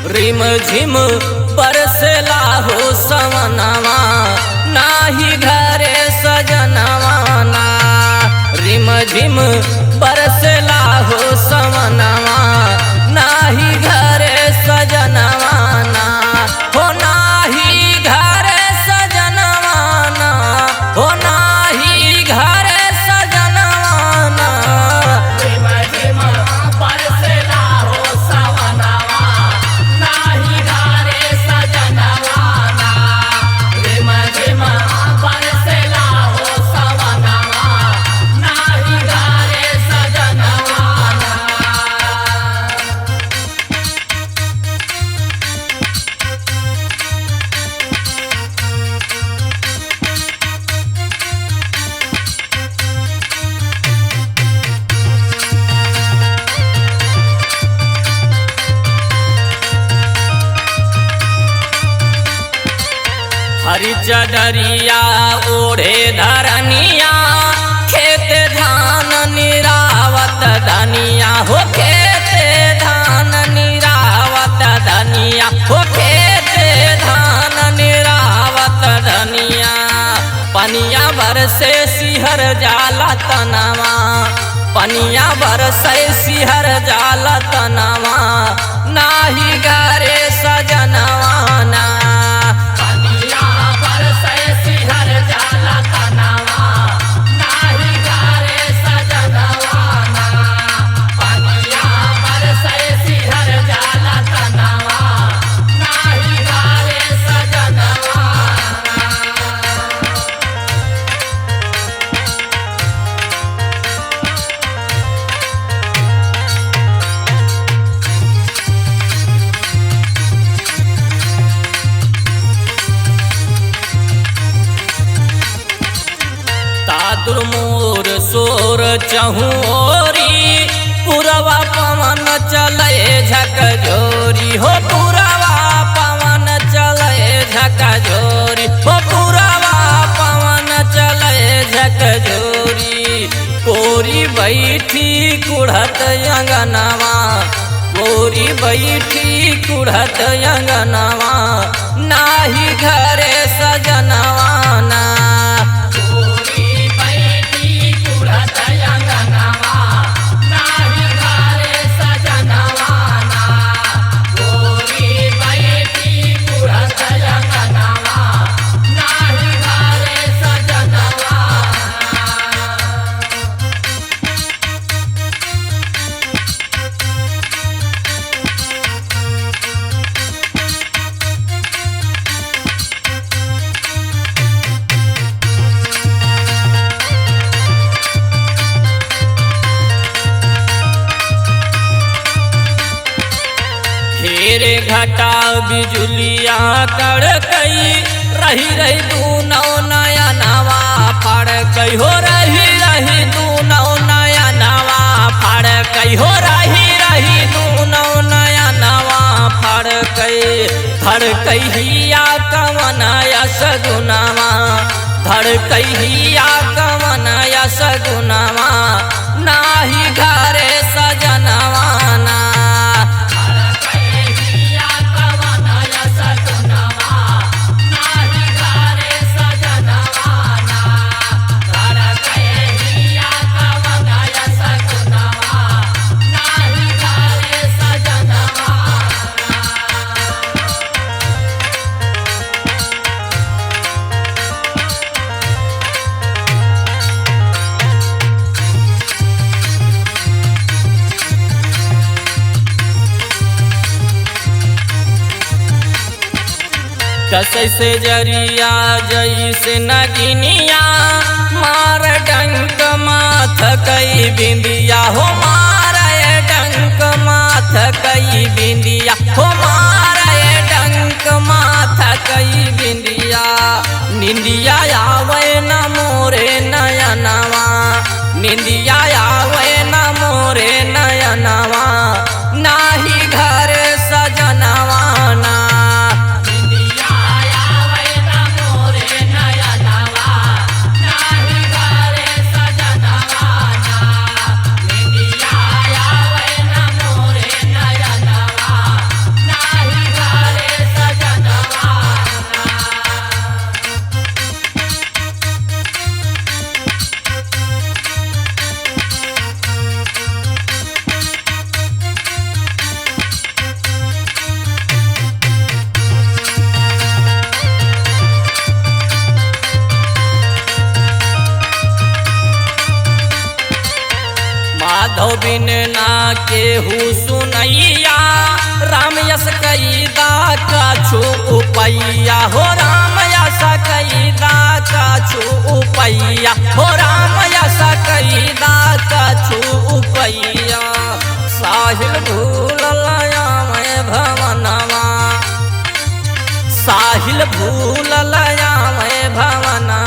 रिम झिम बरसेला हो सवनवा नाही घरे सजनवा ना। रिम झिम बरसेला हो सवनवा नाही घरे सजनवा ना। हो नाही घरे सजनवा ना, हो नाही घरे सजनवा ना। रिम झिम बरसेला हो सवनवा नाही घरे सजनवा ना। रिम झिम बरसेला हो सवनवा नाही घरे सजनवा ना। हरी चदरिया ओढ़े धरनिया खेत धान निरावत धनिया हो। खेत धान निरावत धनिया हो। खेत धान निरावत धनिया पनिया बरसे सिहर जाला तनवा। पनिया बरसे सिहर जाला तनवा नाही घरे सजनवा ना। पनिया बरसे सिहर जाला तनवा नाही घरे सजनवा ना। पनिया बरसे सिहर जाला तनवा नाही घरे सजनवा ना। तादुर मोर सोर चहुरी पुरवा पवन चले झकझोरी हो। पुरवा पवन चले झकझोरी हो। पुरवा पवन चले झकझोरी कोरी बैठी कुढ़त अंगनवा। कोरी बैठी कुढ़त अंगनवा नाही घरे सजनवा ना। गोरी बैठी कुढ़त अंगनवा नाही घरे सजनवा ना। गोरी बैठी कुढ़त अंगनवा नाही घरे सजनवा ना। घेरे घटा बिजुलिया कड़कई रही रही तू नौ नया नवा फड़कई हो। रही रही तू नौ नया नवा फड़कई हो। रही रही तू नौ नया नवा फड़कई धड़कई हिया कवन यस गुनावा। धड़कई हिया कवन यस गुनावा नाही घरे सजनवा ना। कसैसे जरिया जैसे नगिनिया मार डंक माथ कई बिंदिया हो। मार डंक माथ कई बिंदिया हो। मार डंक माथ कई बिंदिया निंदिया आवे न मोरे नयनवा। निंदिया आवे न मोरे नयनवा नाही घरे सजनवा ना। नाही बिन ना केहू सुनैया राम यस कैदा काछु उपैया हो राम यस कैदा काछु उपैया हो राम यस कैदा काछु उपैया साहिल भूललया मैं भवनमा साहिल भूललया मैं भवनमा